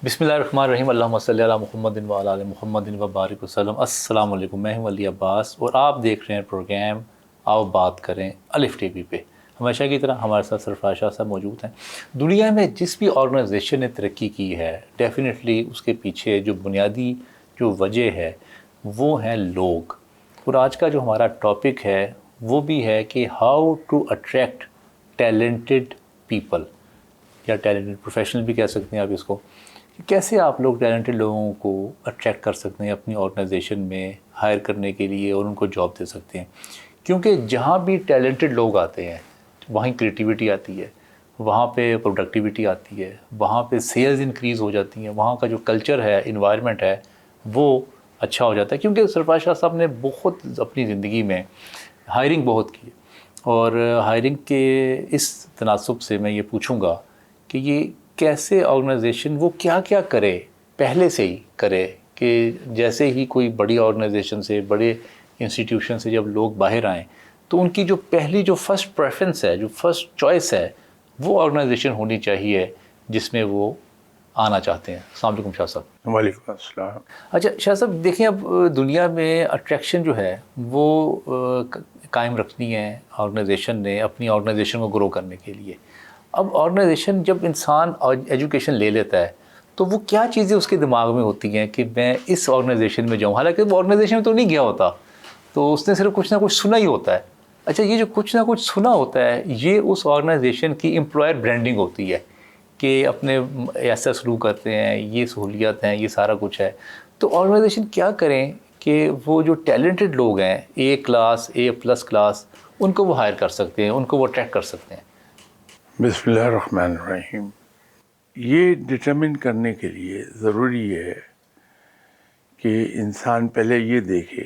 بسم اللہ الرحمن الرحیم، اللہم صلی علی محمد و علی آل محمد و بارک وسلم۔ السلام علیکم، میں ہوں علی عباس اور آپ دیکھ رہے ہیں پروگرام آؤ بات کریں الف ٹی وی پہ۔ ہمیشہ کی طرح ہمارے ساتھ سرفراز شاہ صاحب موجود ہیں۔ دنیا میں جس بھی آرگنائزیشن نے ترقی کی ہے، ڈیفینیٹلی اس کے پیچھے جو بنیادی جو وجہ ہے وہ ہیں لوگ۔ اور آج کا جو ہمارا ٹاپک ہے وہ بھی ہے کہ how to attract talented people, یا ٹیلنٹڈ پروفیشنل بھی کہہ سکتے ہیں آپ اس کو۔ کیسے آپ لوگ ٹیلنٹڈ لوگوں کو اٹریکٹ کر سکتے ہیں اپنی آرگنائزیشن میں ہائر کرنے کے لیے اور ان کو جاب دے سکتے ہیں، کیونکہ جہاں بھی ٹیلنٹڈ لوگ آتے ہیں وہیں کریٹیوٹی آتی ہے، وہاں پہ پروڈکٹیوٹی آتی ہے، وہاں پہ سیلز انکریز ہو جاتی ہیں، وہاں کا جو کلچر ہے، انوائرمنٹ ہے، وہ اچھا ہو جاتا ہے۔ کیونکہ سرفراز شاہ صاحب نے بہت اپنی زندگی میں ہائرنگ بہت کی، اور ہائرنگ کے اس تناسب سے میں یہ پوچھوں گا کہ یہ کیسے آرگنائزیشن وہ کیا کیا کرے، پہلے سے ہی کرے، کہ جیسے ہی کوئی بڑی آرگنائزیشن سے، بڑے انسٹیٹیوشن سے جب لوگ باہر آئیں تو ان کی جو پہلی جو فرسٹ پریفرنس ہے، جو فرسٹ چوائس ہے، وہ آرگنائزیشن ہونی چاہیے جس میں وہ آنا چاہتے ہیں۔ السلام علیکم شاہ صاحب۔ وعلیکم السلام۔ اچھا شاہ صاحب، دیکھیں اب دنیا میں اٹریکشن جو ہے وہ قائم رکھنی ہے آرگنائزیشن نے اپنی آرگنائزیشن کو گرو کرنے کے لیے۔ اب آرگنائزیشن جب انسان ایجوکیشن لے لیتا ہے تو وہ کیا چیزیں اس کے دماغ میں ہوتی ہیں کہ میں اس آرگنائزیشن میں جاؤں، حالانکہ وہ آرگنائزیشن میں تو نہیں گیا ہوتا، تو اس نے صرف کچھ نہ کچھ سنا ہی ہوتا ہے۔ اچھا، یہ جو کچھ نہ کچھ سنا ہوتا ہے یہ اس آرگنائزیشن کی امپلائر برانڈنگ ہوتی ہے کہ اپنے ایسا سلوک کرتے ہیں، یہ سہولیات ہیں، یہ سارا کچھ ہے۔ تو آرگنائزیشن کیا کریں کہ وہ جو ٹیلنٹڈ لوگ ہیں، A class, A plus class, ان کو وہ ہائر کر سکتے ہیں، ان کو وہ اٹریکٹ کر سکتے ہیں؟ بسم اللہ الرحمن الرحیم۔ یہ ڈٹرمن کرنے کے لیے ضروری ہے کہ انسان پہلے یہ دیکھے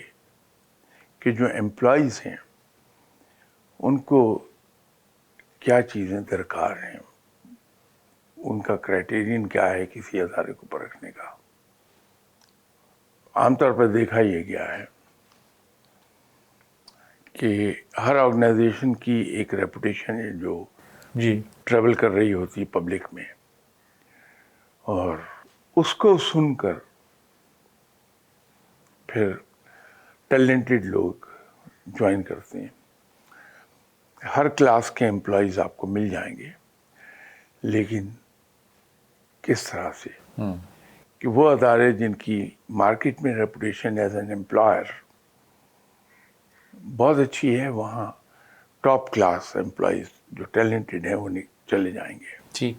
کہ جو امپلائیز ہیں ان کو کیا چیزیں درکار ہیں، ان کا کرائٹیرین کیا ہے کسی ادارے کو پرکھنے کا۔ عام طور پر دیکھا یہ گیا ہے کہ ہر آرگنائزیشن کی ایک ریپوٹیشن ہے جو جی ٹریول کر رہی ہوتی پبلک میں، اور اس کو سن کر پھر ٹیلنٹڈ لوگ جوائن کرتے ہیں۔ ہر کلاس کے امپلائیز آپ کو مل جائیں گے، لیکن کس طرح سے کہ وہ ادارے جن کی مارکیٹ میں ریپوٹیشن ایز این امپلائر بہت اچھی ہے، وہاں ٹاپ کلاس امپلائیز جو ٹیلنٹڈ ہیں وہ چلے جائیں گے۔ ٹھیک۔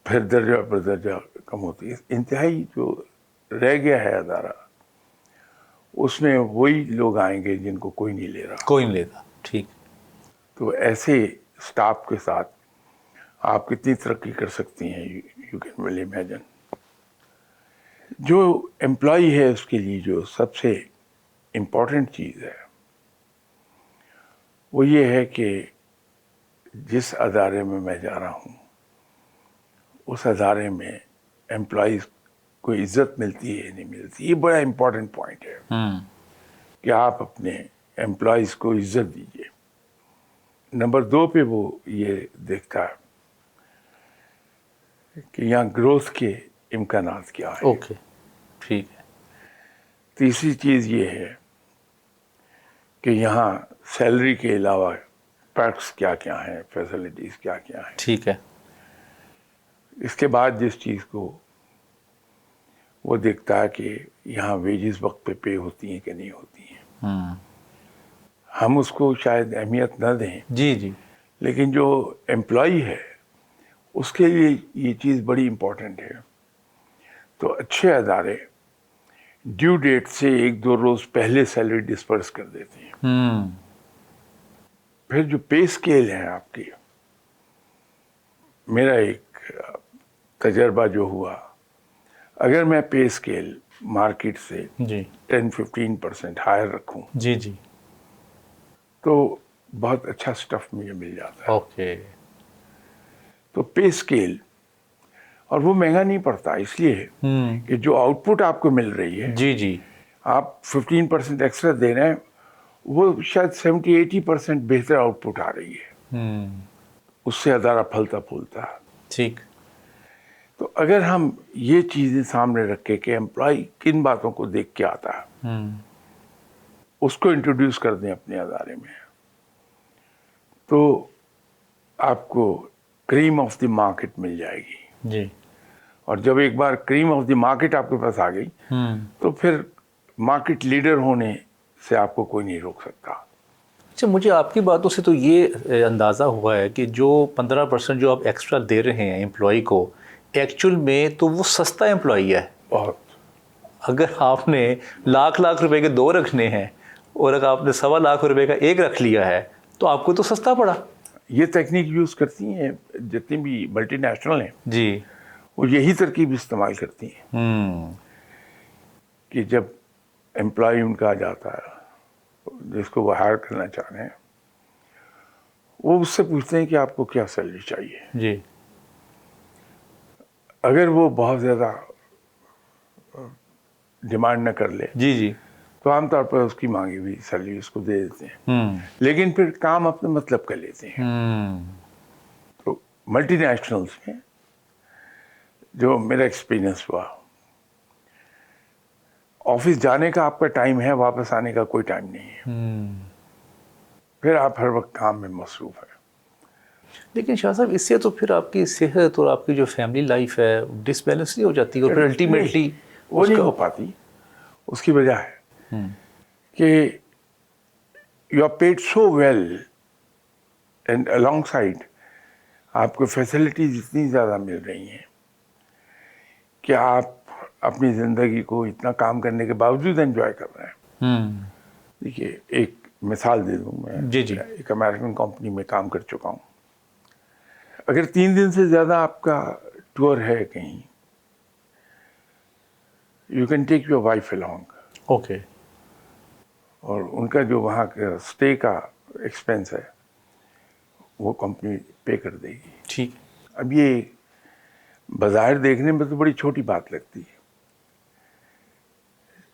پھر درجہ پر درجہ کم ہوتی ہے، انتہائی جو رہ گیا ہے ادارہ اس میں وہی لوگ آئیں گے جن کو کوئی نہیں لے رہا۔ کوئی نہیں لیتا۔ ٹھیک۔ تو ایسے سٹاف کے ساتھ آپ کتنی ترقی کر سکتی ہیں، یو کین ویل امیجن۔ جو امپلائی ہے اس کے لیے جو سب سے امپورٹنٹ چیز ہے وہ یہ ہے کہ جس ادارے میں میں جا رہا ہوں اس ادارے میں امپلائیز کو عزت ملتی ہے نہیں ملتی۔ یہ بڑا امپورٹنٹ پوائنٹ ہے کہ آپ اپنے امپلائیز کو عزت دیجیے۔ نمبر 2 پہ وہ یہ دیکھتا ہے کہ یہاں گروتھ کے امکانات کیا ہیں۔ اوکے، ٹھیک ہے۔ تیسری چیز یہ ہے کہ یہاں سیلری کے علاوہ پیکس کیا کیا ہیں، فیسلٹیز کیا کیا ہیں۔ ٹھیک ہے۔ اس کے بعد جس چیز کو وہ دیکھتا ہے کہ یہاں ویجز وقت پہ ہوتی ہیں کہ نہیں ہوتی ہیں۔ ہم اس کو شاید اہمیت نہ دیں، جی جی۔ لیکن جو امپلائی ہے اس کے لیے یہ چیز بڑی امپورٹنٹ ہے۔ تو اچھے ادارے ڈیو ڈیٹ سے 1-2 روز پہلے سیلری ڈسپرس کر دیتے ہیں۔ پھر جو پے اسکیل ہے آپ کی، میرا ایک تجربہ جو ہوا، اگر میں پے اسکیل مارکیٹ سے جی 10-15% ہائر رکھوں جی جی۔ تو بہت اچھا سٹف مجھے مل جاتا ہے۔ اوکے۔ تو پے اسکیل، اور وہ مہنگا نہیں پڑتا اس لیے کہ جو آؤٹ پٹ آپ کو مل رہی ہے، جی جی۔ آپ 15% ایکسٹرا دے رہے ہیں، وہ شاید 70-80% بہتر آؤٹ پٹ آ رہی ہے، اس سے ادارہ پھلتا پھولتا ہے۔ ٹھیک۔ تو اگر ہم یہ چیزیں سامنے رکھے کہ امپلائی کن باتوں کو دیکھ کے آتا ہے اس کو انٹروڈیوس کر دیں اپنے ادارے میں، تو آپ کو کریم آف دی مارکیٹ مل جائے گی. جی. اور جب ایک بار کریم آف دی مارکیٹ آپ کے پاس آ گئی تو پھر مارکیٹ لیڈر ہونے سے آپ کو کوئی نہیں روک سکتا. اچھا، مجھے آپ کی باتوں سے تو یہ اندازہ ہوا ہے کہ جو 15% جو آپ ایکسٹرا دے رہے ہیں امپلائی کو، ایکچول میں تو وہ سستا امپلائی ہے. بہت. اگر آپ نے لاکھ روپے کے 2 رکھنے ہیں اور اگر آپ نے 1.25 لاکھ روپے کا 1 رکھ لیا ہے تو آپ کو تو سستا پڑا. یہ تکنیک یوز کرتی ہیں جتنی بھی ملٹی نیشنل ہیں، جی. وہ یہی ترکیب استعمال کرتی ہیں کہ جب امپلائی ان کا آ جاتا ہے جس کو وہ ہائر کرنا چاہ رہے ہیں، وہ اس سے پوچھتے ہیں کہ آپ کو کیا سیلری چاہیے. جی. اگر وہ بہت زیادہ ڈیمانڈ نہ کر لے جی. تو عام طور پر اس کی مانگی ہوئی سیلری اس کو دے دیتے ہیں، لیکن پھر کام اپنے مطلب کا لیتے ہیں. تو ملٹی نیشنلز میں جو میرا ایکسپیرینس ہوا، آفس جانے کا آپ کا ٹائم ہے، واپس آنے کا کوئی ٹائم نہیں ہے. پھر آپ ہر وقت کام میں مصروف ہیں. لیکن شاہ صاحب اس سے تو پھر آپ کی صحت اور آپ کی جو فیملی لائف ہے ڈس بیلنس نہیں ہو جاتی، اور پھر الٹیمیٹلی وہ نہیں ہو پاتی. اس کی وجہ ہے کہ you are paid so well and along side آپ کو فیسلٹیز اتنی زیادہ مل رہی ہیں کہ آپ اپنی زندگی کو اتنا کام کرنے کے باوجود انجوائے کر رہے ہیں. دیکھیے ایک مثال دے دوں میں. جی. ایک امریکن کمپنی میں کام کر چکا ہوں. اگر 3 دن سے زیادہ آپ کا ٹور ہے کہیں، you can take your wife along. Okay. اور ان کا جو وہاں کا اسٹے کا ایکسپینس ہے وہ کمپنی پے کر دے گی. ٹھیک. اب یہ بظاہر دیکھنے میں تو بڑی چھوٹی بات لگتی ہے،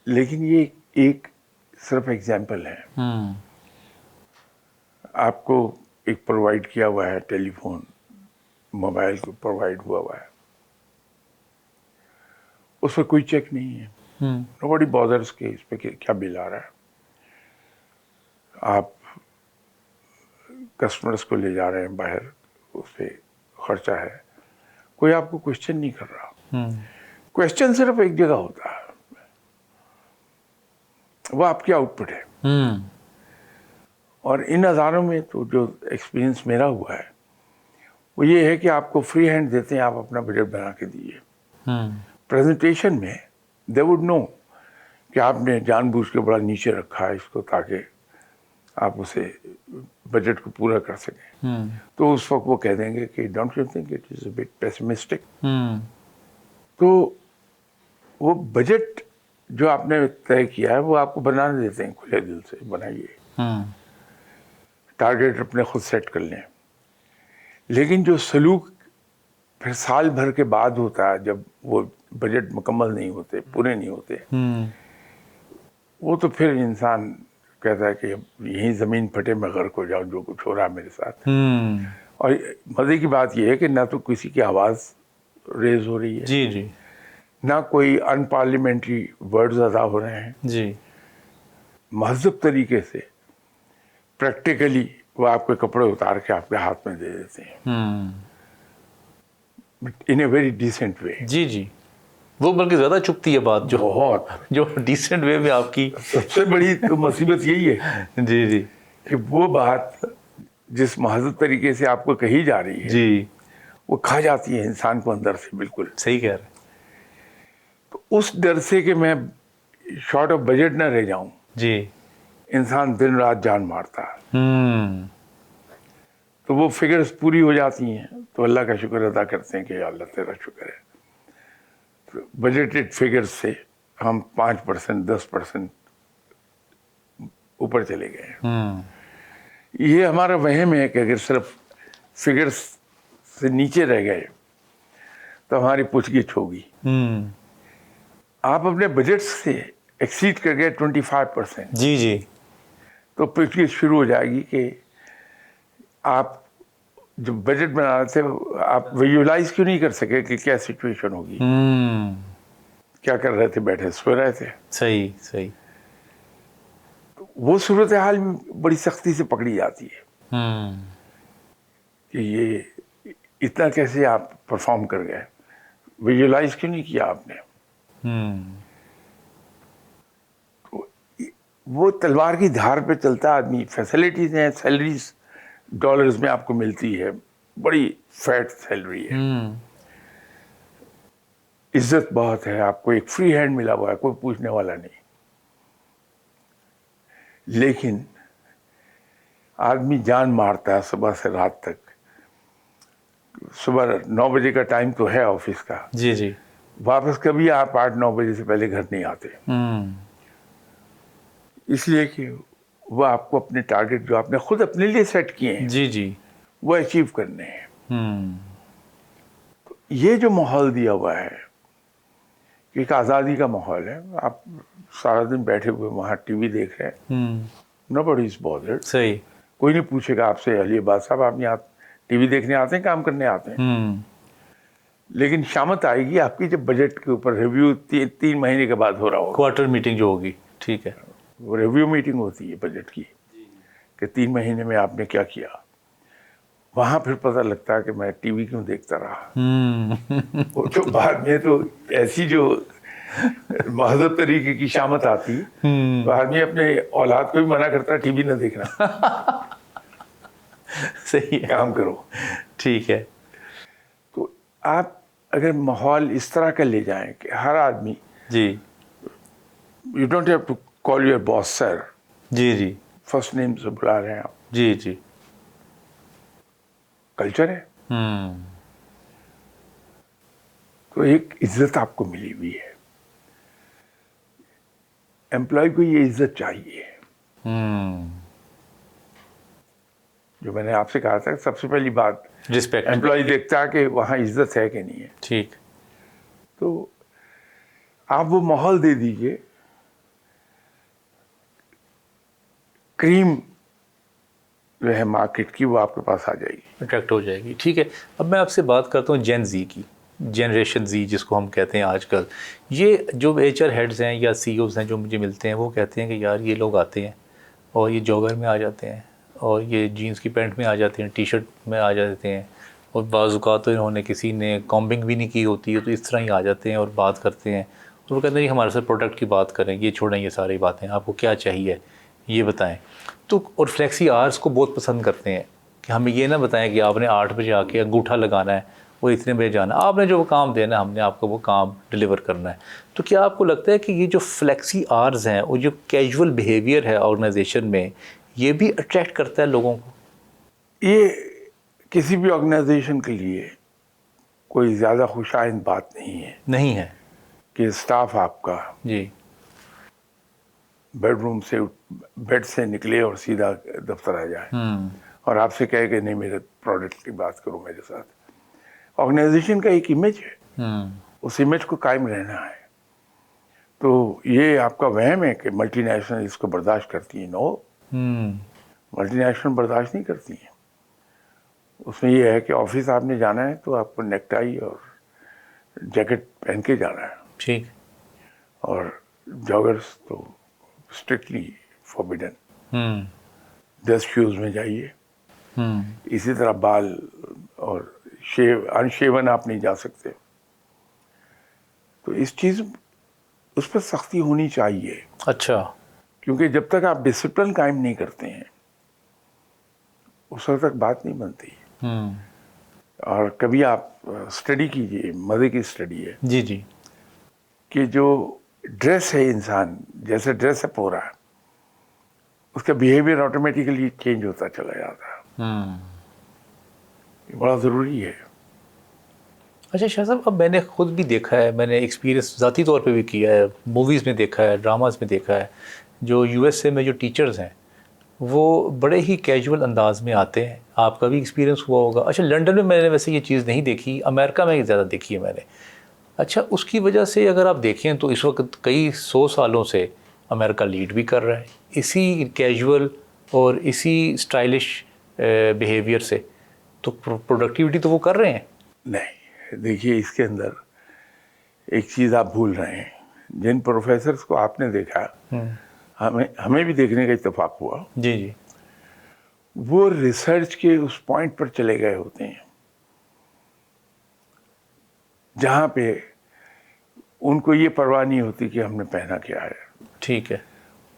لیکن یہ ایک صرف ایگزامپل ہے. آپ کو ایک پرووائڈ کیا ہوا ہے ٹیلی فون، موبائل کو پرووائڈ ہوا ہے، اس پہ کوئی چیک نہیں ہے. nobody bothers کہ اس پہ کیا بل آ رہا ہے. آپ کسٹمرز کو لے جا رہے ہیں باہر، اس پہ خرچہ ہے، کوئی آپ کو کوشچن نہیں کر رہا. کوشچن صرف ایک جگہ ہوتا ہے، وہ آپ کی آؤٹ پٹ ہے. اور ان ہزاروں میں تو جو ایکسپیرینس میرا ہوا ہے وہ یہ ہے کہ آپ کو فری ہینڈ دیتے ہیں، آپ اپنا بجٹ بنا کے دیجیے. پریزنٹیشن میں دے وڈ نو کہ آپ نے جان بوجھ کے بڑا نیچے رکھا ہے اس کو تاکہ آپ اسے بجٹ کو پورا کر سکیں. تو اس وقت وہ کہہ دیں گے کہ don't you think it is a but pessimistic. تو وہ بجٹ جو آپ نے طے کیا ہے وہ آپ کو بنانے دیتے ہیں، کھلے دل سے بنائیے، ٹارگیٹ اپنے خود سیٹ کر لیں. لیکن جو سلوک پھر سال بھر کے بعد ہوتا ہے، جب وہ بجٹ مکمل نہیں ہوتے، پورے نہیں ہوتے، وہ تو پھر انسان کہتا ہے کہ یہیں زمین پھٹے میں غرق ہو جاؤں، جو کچھ ہو رہا ہے میرے ساتھ. اور مزے کی بات یہ ہے کہ نہ تو کسی کی آواز ریز ہو رہی ہے، جی. نہ کوئی ان پارلیمنٹری ورڈز ادا ہو رہے ہیں. جی. مہذب طریقے سے پریکٹیکلی وہ آپ کے کپڑے اتار کے آپ کے ہاتھ میں دے دیتے ہیں، ان اے ویری ڈیسنٹ وے. جی. وہ بلکہ زیادہ چپتی ہے بات، جو بہت جو ڈیسنٹ وے میں آپ کی سب سے بڑی تو مصیبت یہی ہے جی کہ وہ بات جس مہذب طریقے سے آپ کو کہی جا رہی ہے جی وہ کھا جاتی ہے انسان کو اندر سے. بالکل صحیح کہہ رہے ہیں. تو اس ڈر سے کہ میں شارٹ آف بجٹ نہ رہ جاؤں، جی. انسان دن رات جان مارتا ہے. تو وہ فگرز پوری ہو جاتی ہیں تو اللہ کا شکر ادا کرتے ہیں کہ اللہ تیرا شکر ہے. بجٹڈ فگرز سے ہم 5% 10% اوپر چلے گئے. یہ ہمارا وہم ہے کہ اگر صرف فگرز سے نیچے رہ گئے تو ہماری پوچھ گچھ ہوگی. آپ اپنے بجٹ سے ایکسیڈ کر گئے 25%، جی تو پوچھ گچھ شروع ہو جائے گی کہ آپ جو بجٹ بنا رہے تھے آپ ویژولائز کیوں نہیں کر سکے کہ کیا سچویشن ہوگی؟ کیا کر رہے تھے؟ بیٹھے سو رہے تھے. صحیح صحیح. وہ صورتحال بڑی سختی سے پکڑی جاتی ہے کہ یہ اتنا کیسے آپ پرفارم کر گئے، ویژولائز کیوں نہیں کیا آپ نے؟ وہ تلوار کی دھار پہ چلتا آدمی. فیسلٹیز ہیں، سیلریز ڈالرز میں آپ کو ملتی ہے، بڑی فیٹ سیلری ہے، عزت بہت ہے، آپ کو ایک فری ہینڈ ملا ہوا ہے، کوئی پوچھنے والا نہیں. لیکن آدمی جان مارتا ہے صبح سے رات تک. صبح 9 بجے کا ٹائم تو ہے آفس کا، جی جی. واپس کبھی آپ 8-9 بجے سے پہلے گھر نہیں آتے، اس لیے کہ وہ آپ کو اپنے ٹارگٹ جو آپ نے خود اپنے لیے سیٹ کیے ہیں جی جی. وہ اچیو کرنے ہیں. یہ جو ماحول دیا ہوا ہے، ایک آزادی کا ماحول ہے. آپ سارا دن بیٹھے ہوئے وہاں ٹی وی دیکھ رہے ہیں، nobody is bothered. صحیح. کوئی نہیں پوچھے گا آپ سے علی عباس صاحب آپ یہاں ٹی وی دیکھنے آتے ہیں، کام کرنے آتے ہیں. لیکن شامت آئے گی آپ کی جب بجٹ کے اوپر ریویو 3 مہینے کے بعد ہو رہا ہوگا. کوارٹر میٹنگ جو ہوگی، ٹھیک ہے، وہ ریویو میٹنگ ہوتی ہے بجٹ کی کہ 3 مہینے میں آپ نے کیا کیا. وہاں پھر پتہ لگتا ہے کہ میں ٹی وی کیوں دیکھتا رہا. وہ تو بعد میں تو ایسی جو مہذب طریقے کی شامت آتی، بعد میں اپنے اولاد کو بھی منع کرتا ٹی وی نہ دیکھنا، صحیح ہے، کام کرو. ٹھیک ہے. تو آپ اگر ماحول اس طرح کا لے جائیں کہ ہر آدمی، جی you don't have to call your boss sir, جی جی فرسٹ نیم سے بلا رہے ہیں آپ، جی جی. کلچر ہے. تو ایک عزت آپ کو ملی ہوئی ہے. امپلائی کو یہ عزت چاہیے. جو میں نے آپ سے کہا تھا سب سے پہلی بات، رسپیکٹ. امپلائی دیکھتا ہے کہ وہاں عزت ہے کہ نہیں ہے. ٹھیک. تو آپ وہ ماحول دے دیجئے، کریم جو ہے مارکیٹ کی وہ آپ کے پاس آ جائے گی، اٹریکٹ ہو جائے گی. ٹھیک ہے. اب میں آپ سے بات کرتا ہوں جین زی کی، جنریشن زی جس کو ہم کہتے ہیں آج کل. یہ جو ایچ آر ہیڈز ہیں یا سی اوز ہیں جو مجھے ملتے ہیں، وہ کہتے ہیں کہ یار یہ لوگ آتے ہیں اور یہ جوگر میں آ جاتے ہیں اور یہ جینس کی پینٹ میں آ جاتے ہیں، ٹی شرٹ میں آ جاتے ہیں، اور بعض اوقات تو انہوں نے کسی نے کامبنگ بھی نہیں کی ہوتی ہے تو اس طرح ہی آ جاتے ہیں اور بات کرتے ہیں. اور وہ کہتے ہیں کہ ہمارے ساتھ پروڈکٹ کی بات کریں، یہ چھوڑیں یہ ساری باتیں، آپ کو کیا چاہیے یہ بتائیں. تو اور فلیکسی آرز کو بہت پسند کرتے ہیں کہ ہمیں یہ نہ بتائیں کہ آپ نے 8 بجے آ کے انگوٹھا لگانا ہے، وہ اتنے بجے جانا ہے، آپ نے جو کام دینا ہے ہم نے آپ کو وہ کام ڈیلیور کرنا ہے. تو کیا آپ کو لگتا ہے کہ یہ جو فلیکسی آرز ہیں اور جو کیجول بیہیویئر ہے آرگنائزیشن میں، یہ بھی اٹریکٹ کرتا ہے لوگوں کو؟ یہ کسی بھی آرگنائزیشن کے لیے کوئی زیادہ خوش آئند بات نہیں ہے کہ اسٹاف آپ کا جی بیڈ سے نکلے اور سیدھا دفتر آ جائے اور آپ سے کہے کہ نہیں میرے پروڈکٹ کی بات کرو میرے ساتھ. آرگنائزیشن کا ایک امیج ہے، اس امیج کو قائم رہنا ہے. تو یہ آپ کا وہم ہے کہ ملٹی نیشنل اس کو برداشت کرتی ہیں. نو، ملٹی نیشنل برداشت نہیں کرتی ہیں. اس میں یہ ہے کہ آفس آپ نے جانا ہے تو آپ کو نیک ٹائی اور جیکٹ پہن کے جانا ہے، ٹھیک. اور جاگرس تو اسٹرکٹلی فوربیڈن. ڈریس شوز میں جائیے. اسی طرح بال اور انشیون آپ نہیں جا سکتے. تو اس پر سختی ہونی چاہیے. اچھا. کیونکہ جب تک آپ ڈسپلن قائم نہیں کرتے ہیں اس وقت تک بات نہیں بنتی. اور کبھی آپ اسٹڈی کیجئے، مزے کی اسٹڈی ہے، جی جی، کہ جو ڈریس ہے انسان جیسے ڈریس اپ ہو رہا ہے اس کا بیہیویئر آٹومیٹیکلی چینج ہوتا چلا جاتا ہے. یہ بڑا ضروری ہے. اچھا شاہ صاحب، اب میں نے خود بھی دیکھا ہے، میں نے ایکسپیرینس ذاتی طور پہ بھی کیا ہے، موویز میں دیکھا ہے، ڈراماز میں دیکھا ہے، جو یو ایس اے میں جو ٹیچرز ہیں وہ بڑے ہی کیجول انداز میں آتے ہیں. آپ کا بھی ایکسپیرینس ہوا ہوگا. اچھا لنڈن میں نے ویسے یہ چیز نہیں دیکھی، امریکہ میں زیادہ دیکھی ہے میں نے. اچھا اس کی وجہ سے اگر آپ دیکھیں تو اس وقت کئی 100 سالوں سے امریکہ لیڈ بھی کر رہا ہے اسی کیجول اور اسی اسٹائلش بیہیویئر سے. تو پروڈکٹیوٹی تو وہ کر رہے ہیں. نہیں دیکھیے اس کے اندر ایک چیز آپ بھول رہے ہیں. جن پروفیسرز کو آپ نے دیکھا ہمیں بھی دیکھنے کا اتفاق ہوا. جی جی. وہ ریسرچ کے اس پوائنٹ پر چلے گئے ہوتے ہیں جہاں پہ ان کو یہ پرواہ نہیں ہوتی کہ ہم نے پہنا کیا ہے. ٹھیک ہے.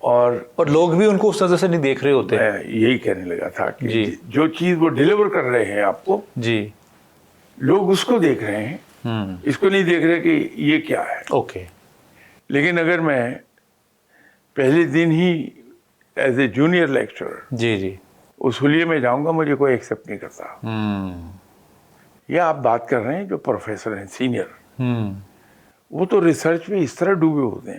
اور لوگ بھی ان کو اس نظر سے نہیں دیکھ رہے ہوتے. میں یہی کہنے لگا تھا کہ جی. جو چیز وہ ڈیلیور کر رہے ہیں آپ کو جی. لوگ اس کو دیکھ رہے ہیں, اس کو نہیں دیکھ رہے کہ یہ کیا ہے. اوکے. لیکن اگر میں پہلے دن ہی ایز اے جونیئر لیکچرر جی جی اس حلیے میں جاؤں گا, مجھے کوئی ایکسیپٹ نہیں کرتا. یہ آپ بات کر رہے ہیں جو پروفیسر ہیں سینئر, وہ تو ریسرچ میں اس طرح ڈوبے ہوتے ہیں.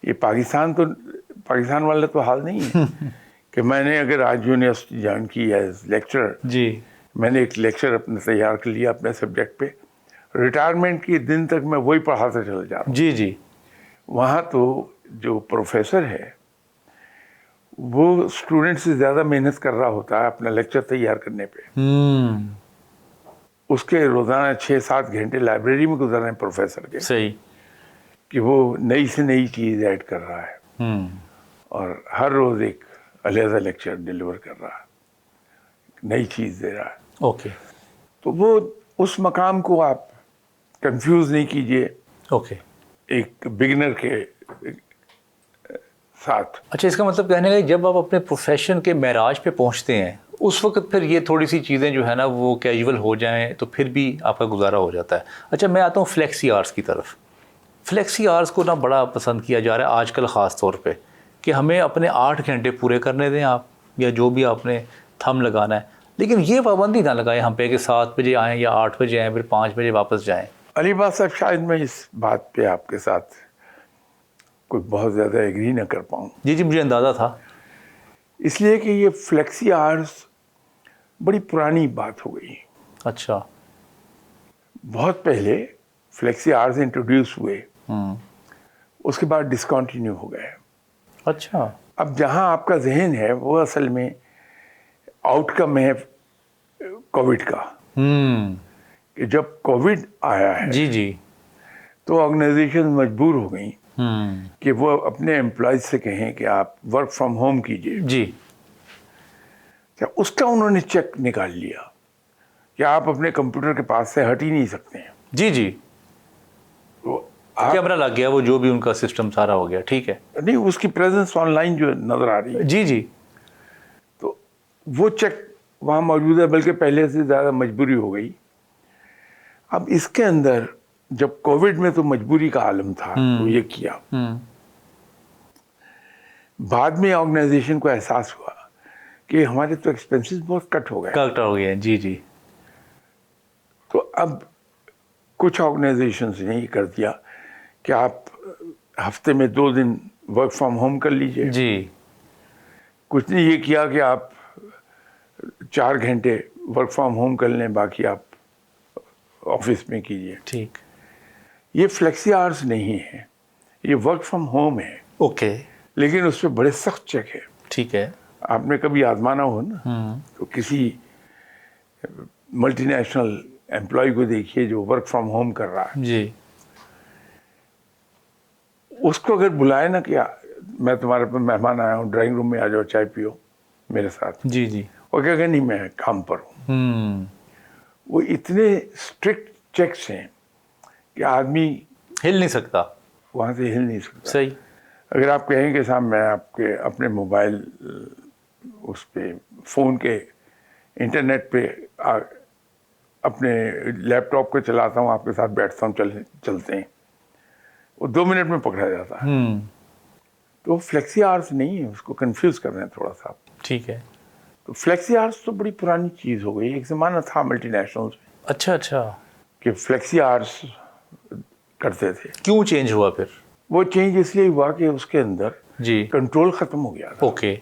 یہ پاکستان والا تو حال نہیں ہے کہ میں نے اگر آج یونیورسٹی جوائن کی ایز لیکچرر, جی میں نے ایک لیکچر اپنے تیار کر لیا اپنے سبجیکٹ پہ, ریٹائرمنٹ کے دن تک میں وہی پڑھاتا چلا جا رہا ہوں. جی جی. وہاں تو جو پروفیسر ہے وہ اسٹوڈنٹ سے زیادہ محنت کر رہا ہوتا ہے اپنا لیکچر تیار کرنے پہ. اس کے روزانہ 6-7 گھنٹے لائبریری میں گزر رہے ہیں پروفیسر کے. صحیح. کہ وہ نئی سے نئی چیز ایڈ کر رہا ہے اور ہر روز ایک علیحدہ لیکچر ڈیلیور کر رہا ہے, نئی چیز دے رہا ہے. اوکے. تو وہ اس مقام کو آپ کنفیوز نہیں کیجئے اوکے. ایک بگنر کے ساتھ. اچھا, اس کا مطلب کہنے کا جب آپ اپنے پروفیشن کے معراج پہ پہنچتے ہیں اس وقت پھر یہ تھوڑی سی چیزیں جو ہے نا وہ کیجول ہو جائیں تو پھر بھی آپ کا گزارا ہو جاتا ہے. اچھا, میں آتا ہوں فلیکسی آرٹس کی طرف. فلیکسی آرٹس کو نا بڑا پسند کیا جا رہا ہے آج کل خاص طور پہ کہ ہمیں اپنے 8 گھنٹے پورے کرنے دیں آپ, یا جو بھی آپ نے تھم لگانا ہے, لیکن یہ پابندی نہ لگائیں ہم پہ کہ 7 بجے آئیں یا 8 بجے آئیں پھر 5 بجے واپس جائیں. علی بات صاحب, شاید میں اس بات پہ آپ کے ساتھ کوئی بہت زیادہ ایگری نہ کر پاؤں. جی جی, مجھے اندازہ تھا. اس لیے کہ یہ فلیکسی آرٹس بڑی پرانی بات ہو گئی. اچھا. بہت پہلے فلیکسی آرٹس انٹروڈیوس ہوئے, اس کے بعد ڈسکنٹینیو ہو گئے. اچھا. اب جہاں آپ کا ذہن ہے وہ اصل میں آؤٹ کم ہے کووڈ کا. کہ جب کووڈ آیا ہے جی جی تو آرگنائزیشن مجبور ہو گئیں کہ وہ اپنے امپلائیز سے کہیں کہ آپ ورک فرام ہوم کیجیے. جی. اس کا انہوں نے چیک نکال لیا کہ آپ اپنے کمپیوٹر کے پاس سے ہٹ ہی نہیں سکتے ہیں. جی جی. کیمرہ لگ گیا, وہ جو بھی ان کا سسٹم سارا ہو گیا. ٹھیک ہے. نہیں, اس کی پریزنس آن لائن جو نظر آ رہی ہے. جی جی. تو وہ چیک وہاں موجود ہے, بلکہ پہلے سے زیادہ مجبوری ہو گئی. اب اس کے اندر جب کووڈ میں تو مجبوری کا عالم تھا تو یہ کیا. بعد میں آرگنائزیشن کو احساس ہوا کہ ہمارے تو ایکسپینسز بہت کٹ ہو گئے. کٹ ہو گئے. جی جی. تو اب کچھ آرگنائزیشنز نے یہ کر دیا کہ آپ ہفتے میں 2 دن ورک فرام ہوم کر لیجئے. جی. کچھ نے یہ کیا کہ آپ 4 گھنٹے ورک فرام ہوم کر لیں, باقی آپ آفس میں کیجیے. ٹھیک. یہ فلیکسی آرٹس نہیں ہے, یہ ورک فرام ہوم ہے. اوکے. لیکن اس پہ بڑے سخت چیک ہے. ٹھیک ہے. آپ نے کبھی آزمانا ہو نا تو کسی ملٹی نیشنل امپلائی کو دیکھیے جو ورک فرام ہوم کر رہا ہے. جی. اس کو اگر بلائے نا کہ میں تمہارے پہ مہمان آیا ہوں, ڈرائنگ روم میں آ جاؤ, چائے پیو میرے ساتھ. جی جی. اور کیا کہ نہیں, میں کام پر ہوں. وہ اتنے اسٹرکٹ چیکس ہیں کہ آدمی ہل نہیں سکتا, وہاں سے ہل نہیں سکتا. صحیح. اگر آپ کہیں کہ صاحب میں آپ کے اپنے موبائل اس پہ فون کے انٹرنیٹ پہ اپنے لیپ ٹاپ کو چلاتا ہوں, آپ کے ساتھ بیٹھتا ہوں, چلتے ہیں, وہ 2 منٹ میں پکڑا جاتا ہے. تو فلیکسی آرٹس نہیں ہے, اس کو کنفیوز کر رہے ہیں تھوڑا سا. ٹھیک ہے. تو فلیکسی آرٹس تو بڑی پرانی چیز ہو گئی. ایک زمانہ تھا ملٹی نیشنلز میں. اچھا اچھا. کہ فلیکسی آرٹس کرتے تھے. کیوں چینج ہوا پھر؟ وہ چینج اس لیے ہوا کہ اس کے اندر جی کنٹرول ختم ہو گیا تھا. اوکے.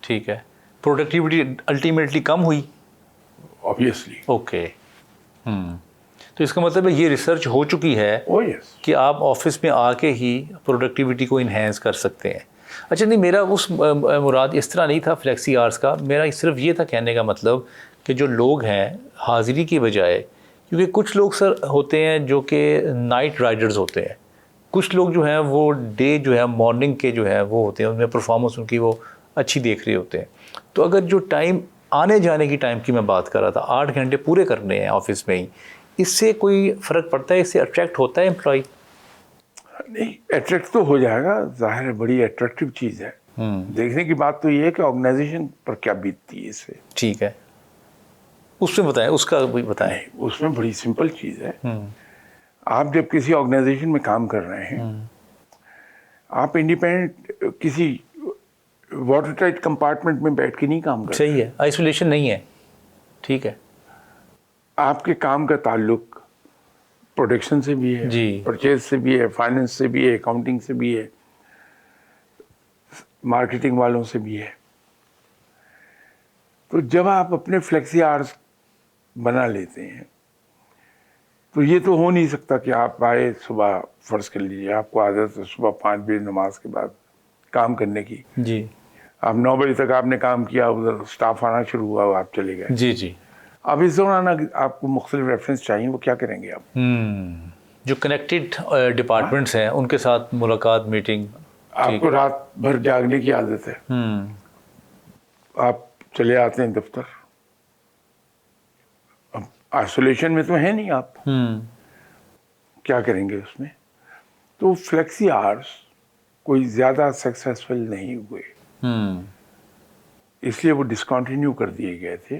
ٹھیک ہے. پروڈکٹیوٹی الٹیمیٹلی کم ہوئی. آبویسلی. اوکے. تو اس کا مطلب ہے یہ ریسرچ ہو چکی ہے کہ آپ آفس میں آ کے ہی پروڈکٹیوٹی کو انہینس کر سکتے ہیں. اچھا نہیں, میرا اس مراد اس طرح نہیں تھا فلیکسی آرٹس کا. میرا صرف یہ تھا کہنے کا مطلب کہ جو لوگ ہیں حاضری کی بجائے، کیونکہ کچھ لوگ سر ہوتے ہیں جو کہ نائٹ رائڈرز ہوتے ہیں، کچھ لوگ جو ہیں وہ ڈے جو ہے مارننگ کے جو ہے وہ ہوتے ہیں، ان میں پرفارمنس ان کی وہ اچھی دیکھ رہے ہوتے ہیں. تو اگر جو ٹائم آنے جانے کی ٹائم کی میں بات کر رہا تھا، 8 گھنٹے پورے کرنے ہیں آفس میں ہی، اس سے کوئی فرق پڑتا ہے؟ اس سے اٹریکٹ ہوتا ہے امپلائی؟ نہیں، اٹریکٹ تو ہو جائے گا، ظاہر ہے بڑی اٹریکٹیو چیز ہے. دیکھنے کی بات تو یہ ہے کہ آرگنائزیشن پر کیا بیتتی ہے اس سے. ٹھیک ہے، اس میں بتائیں، اس کا بھی بتائیں. نہیں، اس میں بڑی سمپل چیز ہے. آپ جب کسی آرگنائزیشن میں کام کر رہے ہیں، آپ انڈیپینڈنٹ کسی واٹر ٹائٹ کمپارٹمنٹ میں بیٹھ کے نہیں کام کر رہے. صحیح ہے، آئسولیشن نہیں ہے. ٹھیک ہے. آپ کے کام کا تعلق پروڈکشن سے بھی ہے، جی. پرچیز سے بھی ہے، فائننس سے بھی ہے، اکاؤنٹنگ سے بھی ہے، مارکیٹنگ والوں سے بھی ہے. تو جب آپ اپنے فلیکسی آورس بنا لیتے ہیں تو یہ تو ہو نہیں سکتا کہ آپ آئے صبح، فرض کر لیجیے آپ کو عادت ہے صبح 5 بجے نماز کے بعد کام کرنے کی. جی. آپ 9 بجے تک آپ نے کام کیا، ادھر اسٹاف آنا شروع ہوا، آپ چلے گئے. جی. جی. اب اس دوران آپ کو مختلف ریفرنس چاہیے، وہ کیا کریں گے آپ؟ جو کنیکٹڈ ڈپارٹمنٹس ہیں ان کے ساتھ ملاقات، میٹنگ. آپ کو رات بھر جاگنے کی عادت ہے، آپ چلے آتے ہیں دفتر. اب آئسولیشن میں تو ہے نہیں، آپ کیا کریں گے اس میں؟ تو فلیکسی آورس کوئی زیادہ سکسیسفل نہیں ہوئے، اس لیے وہ ڈسکنٹینیو کر دیے گئے تھے.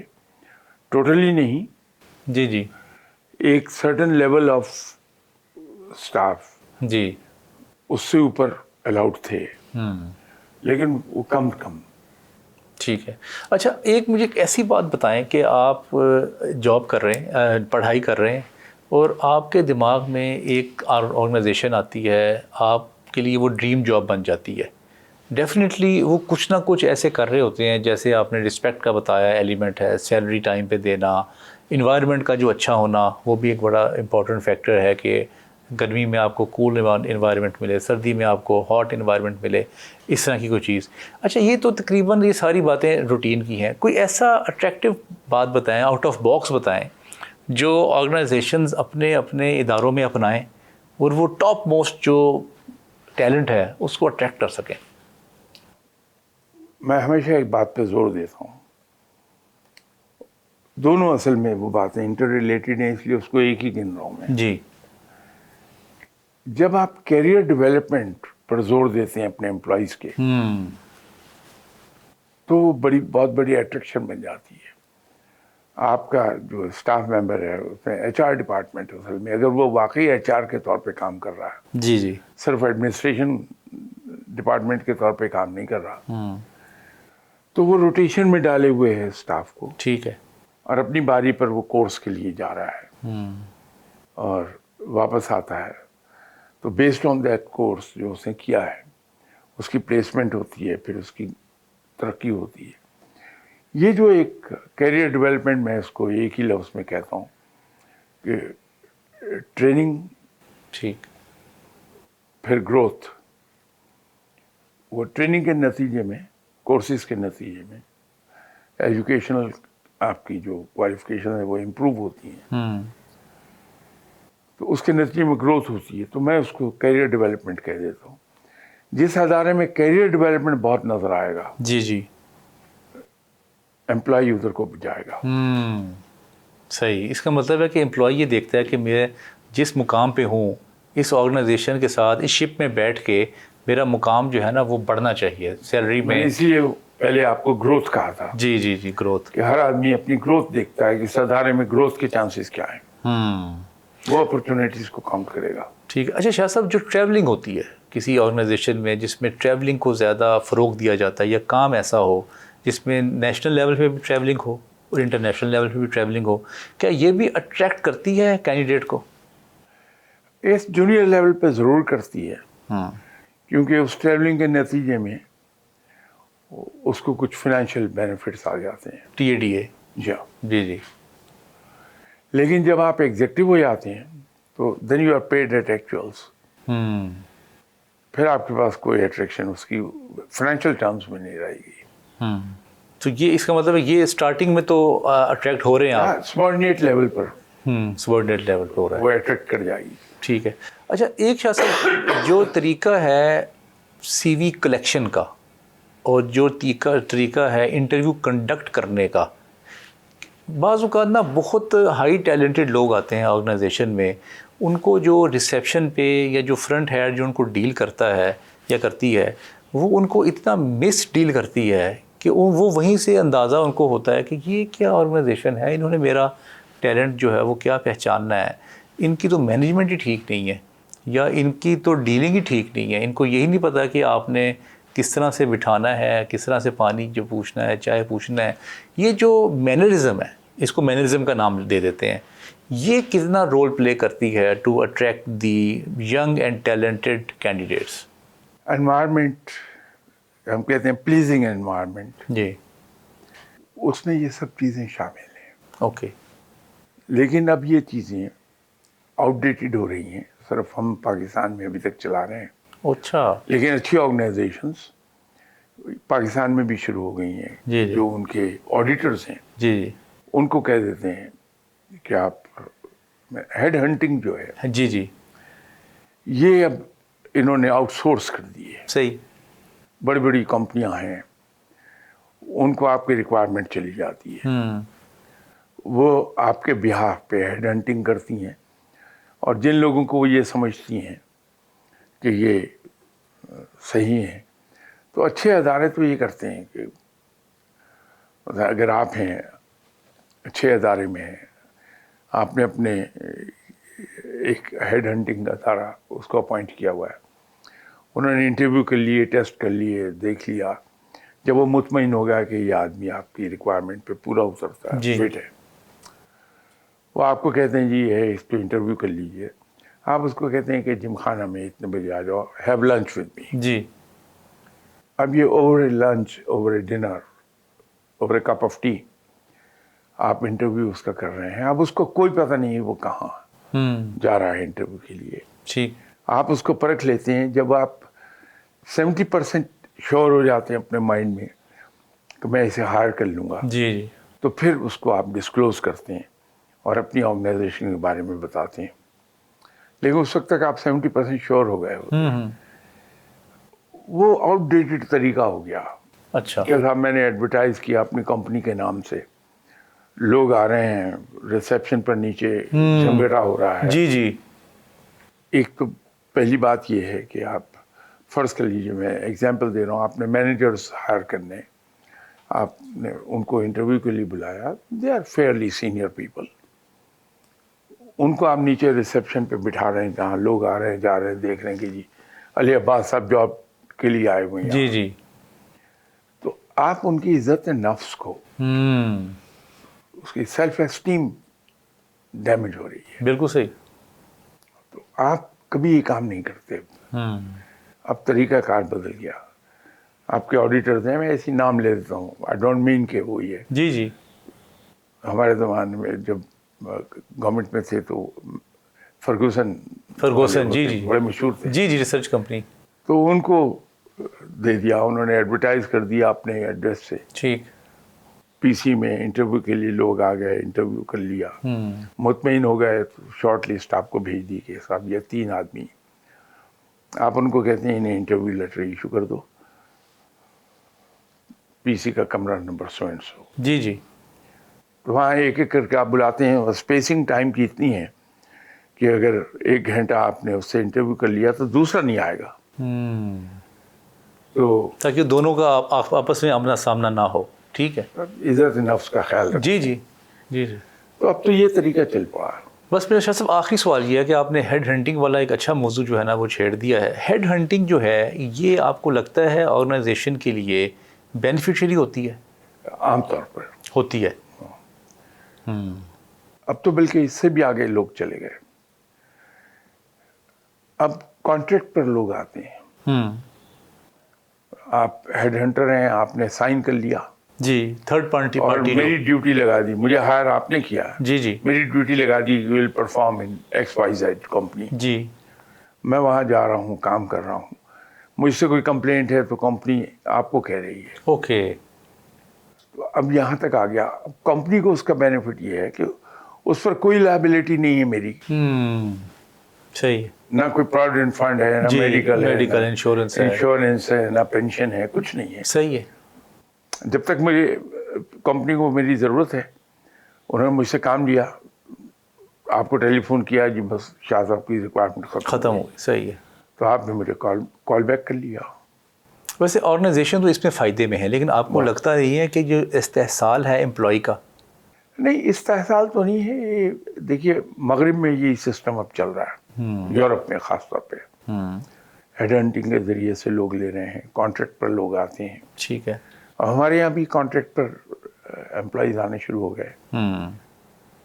ٹوٹلی نہیں. جی. جی. ایک سرٹن لیول آف اسٹاف جی. اس سے اوپر الاؤڈ تھے، لیکن وہ کم. ٹھیک ہے. اچھا، ایک مجھے ایک ایسی بات بتائیں کہ آپ جاب کر رہے ہیں، پڑھائی کر رہے ہیں، اور آپ کے دماغ میں ایک آرگنائزیشن آتی ہے، آپ کے لیے وہ ڈریم جاب بن جاتی ہے. ڈیفینیٹلی وہ کچھ نہ کچھ ایسے کر رہے ہوتے ہیں، جیسے آپ نے رسپیکٹ کا بتایا ایلیمنٹ ہے، سیلری ٹائم پہ دینا، انوائرمنٹ کا جو اچھا ہونا، وہ بھی ایک بڑا امپورٹنٹ فیکٹر ہے کہ گرمی میں آپ کو کول انوائرمنٹ ملے، سردی میں آپ کو ہاٹ انوائرمنٹ ملے، اس طرح کی کوئی چیز. اچھا، یہ تو تقریباً یہ ساری باتیں روٹین کی ہیں. کوئی ایسا اٹریکٹیو بات بتائیں، آؤٹ آف باکس بتائیں، جو آرگنائزیشنز اپنے اداروں میں اپنائیں اور وہ ٹاپ موسٹ جو ٹیلنٹ ہے اس کو اٹریکٹ کر سکیں. میں ہمیشہ ایک بات پہ زور دیتا ہوں، دونوں اصل میں وہ باتیں انٹر ریلیٹڈ ہیں، اس لیے اس کو ایک ہی گن رہا ہوں میں. جی. جب آپ کیریئر ڈیولپمنٹ پر زور دیتے ہیں اپنے امپلائیز کے، تو بہت بڑی اٹریکشن بن جاتی ہے. آپ کا جو اسٹاف ممبر ہے اس میں ایچ آر ڈپارٹمنٹ اصل میں، اگر وہ واقعی ایچ آر کے طور پہ کام کر رہا ہے، جی. جی. صرف ایڈمنسٹریشن ڈپارٹمنٹ کے طور پہ کام نہیں کر رہا، تو وہ روٹیشن میں ڈالے ہوئے ہے اسٹاف کو. ٹھیک ہے. اور اپنی باری پر وہ کورس کے لیے جا رہا ہے اور واپس آتا ہے، تو بیسڈ آن دیٹ کورس جو اس نے کیا ہے اس کی پلیسمنٹ ہوتی ہے، پھر اس کی ترقی ہوتی ہے. یہ جو ایک کیریئر ڈیولپمنٹ، میں اس کو ایک ہی لفظ میں کہتا ہوں کہ ٹریننگ، ٹھیک، پھر گروتھ. وہ ٹریننگ کے نتیجے میں، کورسز کے نتیجے میں ایجوکیشنل آپ کی جو کوالیفکیشن ہے وہ امپروو ہوتی ہیں، تو اس کے نتیجے میں گروتھ ہوتی ہے. تو میں اس کو کیریئر ڈیولپمنٹ کہہ دیتا ہوں. جس ادارے میں کیریئر ڈیولپمنٹ بہت نظر آئے گا، جی. جی. امپلائی ادھر کو جائے گا. صحیح. اس کا مطلب ہے کہ امپلائی یہ دیکھتا ہے کہ میں جس مقام پہ ہوں، اس آرگنائزیشن کے ساتھ اس شپ میں بیٹھ کے میرا مقام جو ہے نا وہ بڑھنا چاہیے سیلری میں. اس لیے پہلے آپ کو گروتھ کہا تھا. جی. جی. جی. گروتھ. کہ ہر آدمی اپنی گروتھ دیکھتا ہے کہ اس ادارے میں گروتھ کے چانسز کیا ہیں، وہ اپرچونیٹیز کو کاؤنٹ کرے گا. ٹھیک ہے. اچھا شاہ صاحب، جو ٹریولنگ ہوتی ہے کسی آرگنائزیشن میں، جس میں ٹریولنگ کو زیادہ فروغ دیا جاتا ہے، یا کام ایسا ہو جس میں نیشنل لیول پہ بھی ٹریولنگ ہو اور انٹرنیشنل لیول پہ بھی ٹریولنگ ہو، کیا یہ بھی اٹریکٹ کرتی ہے کینڈیڈیٹ کو؟ اس جونیئر لیول پہ ضرور کرتی ہے، کیونکہ اس ٹریولنگ کے نتیجے میں اس کو کچھ فائنینشیل بینیفٹس آ جاتے ہیں. T A D A. جی. جی. لیکن جب آپ ایگزیکٹو ہو جاتے ہیں تو then you are paid at actuals. پھر آپ کے پاس کوئی اٹریکشن اس کی فائنینشیل ٹرمز میں نہیں رہے گی. تو یہ اس کا مطلب ہے یہ اسٹارٹنگ میں تو اٹریکٹ ہو رہے ہیں آپ سبارڈینیٹ لیول پر سبارڈینیٹ لیول پہ ہو رہا ہے. وہ اٹریکٹ کر جائے گی. ٹھیک ہے. اچھا ایک شاہ صاحب جو طریقہ ہے سی وی کلیکشن کا اور جو طریقہ ہے انٹرویو کنڈکٹ کرنے کا، بعض اوقات نا بہت ہائی ٹیلنٹڈ لوگ آتے ہیں آرگنائزیشن میں، ان کو جو ریسیپشن پہ یا جو فرنٹ ہیڈ جو ان کو ڈیل کرتا ہے یا کرتی ہے وہ ان کو اتنا مس ڈیل کرتی ہے کہ وہ وہیں سے اندازہ ان کو ہوتا ہے کہ یہ کیا آرگنائزیشن ہے، انہوں نے میرا ٹیلنٹ جو ہے وہ کیا پہچاننا ہے، ان کی تو مینجمنٹ ہی ٹھیک نہیں ہے یا ان کی تو ڈیلنگ ہی ٹھیک نہیں ہے، ان کو یہی نہیں پتہ کہ آپ نے کس طرح سے بٹھانا ہے، کس طرح سے پانی جو پوچھنا ہے، چائے پوچھنا ہے. یہ جو مینرزم ہے، اس کو مینرزم کا نام دے دیتے ہیں، یہ کتنا رول پلے کرتی ہے to attract the young and talented candidates? Environment ہم کہتے ہیں پلیزنگ انوائرمنٹ، جی اس میں یہ سب چیزیں شامل ہیں. اوکے. لیکن اب یہ چیزیں آؤٹ ڈیٹڈ ہو رہی ہیں، صرف ہم پاکستان میں ابھی تک چلا رہے ہیں. اچھا. لیکن اچھی آرگنائزیشنس پاکستان میں بھی شروع ہو گئی ہیں. جی جی. جو ان کے آڈیٹرز ہیں جی جی. ان کو کہہ دیتے ہیں کہ آپ ہیڈ ہنٹنگ جو ہے جی جی. یہ اب انہوں نے آؤٹ سورس کر دی ہے. صحیح. بڑی بڑی کمپنیاں ہیں، ان کو آپ کی ریکوائرمنٹ چلی جاتی ہے، وہ آپ کے بہاف پہ ہیڈ ہنٹنگ کرتی ہیں، اور جن لوگوں کو وہ یہ سمجھتی ہیں کہ یہ صحیح ہیں، تو اچھے ادارے تو یہ کرتے ہیں کہ اگر آپ ہیں اچھے ادارے میں ہیں، آپ نے اپنے ایک ہیڈ ہنٹنگ کا ادارہ اس کو اپوائنٹ کیا ہوا ہے، انہوں نے انٹرویو کر لیے، ٹیسٹ کر لیے، دیکھ لیا، جب وہ مطمئن ہو گیا کہ یہ آدمی آپ کی ریکوائرمنٹ پہ پورا اترتا ہے، فٹ ہے، وہ آپ کو کہتے ہیں جی ہے اس پہ انٹرویو کر لیجئے. آپ اس کو کہتے ہیں کہ جم خانہ میں اتنے بجے آ جاؤ، ہیو لنچ ود می. جی. اب یہ over a lunch, over a dinner, over a cup of T آپ انٹرویو اس کا کر رہے ہیں. اب اس کو کوئی پتہ نہیں ہے وہ کہاں جا رہا ہے انٹرویو کے لیے. ٹھیک. آپ اس کو پرکھ لیتے ہیں. جب آپ 70% شور ہو جاتے ہیں اپنے مائنڈ میں کہ میں اسے ہائر کر لوں گا، جی جی. تو پھر اس کو آپ ڈسکلوز کرتے ہیں اور اپنی آرگنائزیشن کے بارے میں بتاتے ہیں. لیکن اس وقت تک آپ 70% شور ہو گئے ہوتے ہیں. وہ آؤٹ ڈیٹڈ طریقہ ہو گیا. اچھا. کہ صاحب میں نے ایڈورٹائز کیا اپنی کمپنی کے نام سے، لوگ آ رہے ہیں، ریسیپشن پر نیچے جھنگڑا ہو رہا ہے. جی جی. ایک تو پہلی بات یہ ہے کہ آپ فرض کر لیجیے، میں ایگزامپل دے رہا ہوں، آپ نے مینیجرز ہائر کرنے، آپ نے ان کو انٹرویو کے لیے بلایا، they are fairly senior people, ان کو آپ نیچے ریسیپشن پہ بٹھا رہے ہیں جہاں لوگ آ رہے ہیں جا رہے ہیں، دیکھ رہے ہیں کہ جی علی عباس صاحب جاب کے لیے آئے ہوئے ہیں. جی جی. تو آپ ان کی عزت نفس کو، اس کی سیلف اسٹیم ڈیمیج ہو رہی ہے. بالکل صحیح. تو آپ کبھی یہ کام نہیں کرتے. اب طریقہ کار بدل گیا. آپ کے آڈیٹرز ہیں، میں ایسی نام لے دیتا ہوں، آئی ڈونٹ مین کہ وہی ہے. جی جی. ہمارے زمانے میں جب گورنمنٹ میں تھے تو فرگوسن جی جی بڑے مشہور تھے. جی جی. Research company. تو ان کو دے دیا، انہوں نے ایڈورٹائز کر دیا اپنے ایڈریس سے. ٹھیک. پی سی میں انٹرویو کے لیے لوگ آ گئے، انٹرویو کر لیا، مطمئن ہو گئے تو شارٹ لسٹ آپ کو بھیج دی کہ صاحب یہ 3 آدمی. آپ ان کو کہتے ہیں انہیں انٹرویو لیٹر ایشو کر دو، پی سی کا کمرہ نمبر سو اینڈ سو. جی جی. تو وہاں ایک ایک کر کے آپ بلاتے ہیں، اور اسپیسنگ ٹائم کی اتنی ہے کہ اگر 1 گھنٹہ آپ نے اس سے انٹرویو کر لیا تو دوسرا نہیں آئے گا. تو تاکہ دونوں کا آپس میں آمنا سامنا نہ ہو. ٹھیک ہے. عزت نفس کا خیال رکھیں. جی جی. جی جی. تو اب تو یہ طریقہ چل پڑا. بس میرا شاہ صاحب آخری سوال یہ ہے کہ آپ نے ہیڈ ہنٹنگ والا ایک اچھا موضوع جو ہے نا وہ چھیڑ دیا ہے. ہیڈ ہنٹنگ جو ہے یہ آپ کو لگتا ہے آرگنائزیشن کے لیے بینیفیشری ہوتی ہے؟ عام طور پر ہوتی ہے. اب تو بلکہ اس سے بھی آگے لوگ چلے گئے. اب کانٹریکٹ پر لوگ آتے ہیں. آپ ہیڈ ہنٹر ہیں، آپ نے سائن کر لیا، جی، تھرڈ پارٹی اور میری ڈیوٹی لگا دی، مجھے ہائر آپ نے کیا، جی جی میری ڈیوٹی لگا دی، you will perform in XYZ company. جی. میں وہاں جا رہا ہوں، کام کر رہا ہوں، مجھ سے کوئی کمپلینٹ ہے تو کمپنی آپ کو کہہ رہی ہے. اوکے. اب یہاں تک آ گیا. اب کمپنی کو اس کا بینیفٹ یہ ہے کہ اس پر کوئی لائبلٹی نہیں ہے میری, صحیح ہے. نہ کوئی پروویڈنٹ فنڈ ہے, نہ میڈیکل ہے, میڈیکل انشورنس ہے. انشورنس ہے, نہ پینشن ہے, کچھ نہیں ہے. صحیح ہے. جب تک مجھے کمپنی کو میری ضرورت ہے, انہوں نے مجھ سے کام لیا, آپ کو ٹیلی فون کیا, جی بس شاہ صاحب کی ریکوائرمنٹ ختم ہو گئی. صحیح ہے. تو آپ نے مجھے کال بیک کر لیا. ویسے آرگنائزیشن تو اس میں فائدے میں ہے, لیکن آپ کو لگتا نہیں ہے کہ جو استحصال ہے امپلائی کا؟ نہیں, استحصال تو نہیں ہے. یہ دیکھیے مغرب میں یہ سسٹم اب چل رہا ہے, یورپ میں خاص طور پہ. ہیڈ ہنٹنگ کے ذریعے سے لوگ لے رہے ہیں, کانٹریکٹ پر لوگ آتے ہیں. ٹھیک ہے. اور ہمارے یہاں بھی کانٹریکٹ پر امپلائیز آنے شروع ہو گئے.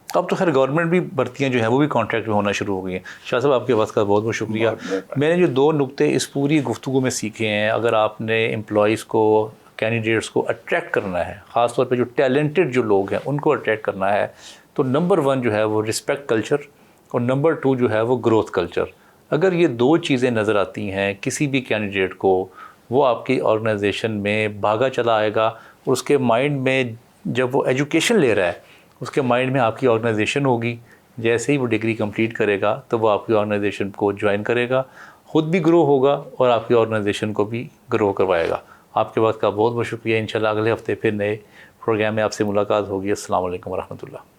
اب تو خیر گورنمنٹ بھی بھرتیاں جو ہیں وہ بھی کانٹریکٹ میں ہونا شروع ہو گئی ہیں. شاہ صاحب آپ کے وقت کا بہت بہت شکریہ. میں نے جو 2 نقطے اس پوری گفتگو میں سیکھے ہیں, اگر آپ نے امپلائیز کو, کینڈیڈیٹس کو اٹریکٹ کرنا ہے, خاص طور پہ جو ٹیلنٹڈ جو لوگ ہیں ان کو اٹریکٹ کرنا ہے, تو نمبر 1 جو ہے وہ رسپیکٹ کلچر, اور نمبر 2 جو ہے وہ گروتھ کلچر. اگر یہ 2 چیزیں نظر آتی ہیں کسی بھی کینڈیڈیٹ کو, وہ آپ کی آرگنائزیشن میں بھاگا چلا آئے گا, اور اس کے مائنڈ میں جب وہ ایجوکیشن لے رہا ہے اس کے مائنڈ میں آپ کی آرگنائزیشن ہوگی. جیسے ہی وہ ڈگری کمپلیٹ کرے گا تو وہ آپ کی آرگنائزیشن کو جوائن کرے گا, خود بھی گرو ہوگا اور آپ کی آرگنائزیشن کو بھی گرو کروائے گا. آپ کے وقت کا بہت بہت شکریہ. انشاءاللہ اگلے ہفتے پھر نئے پروگرام میں آپ سے ملاقات ہوگی. السلام علیکم ورحمۃ اللہ.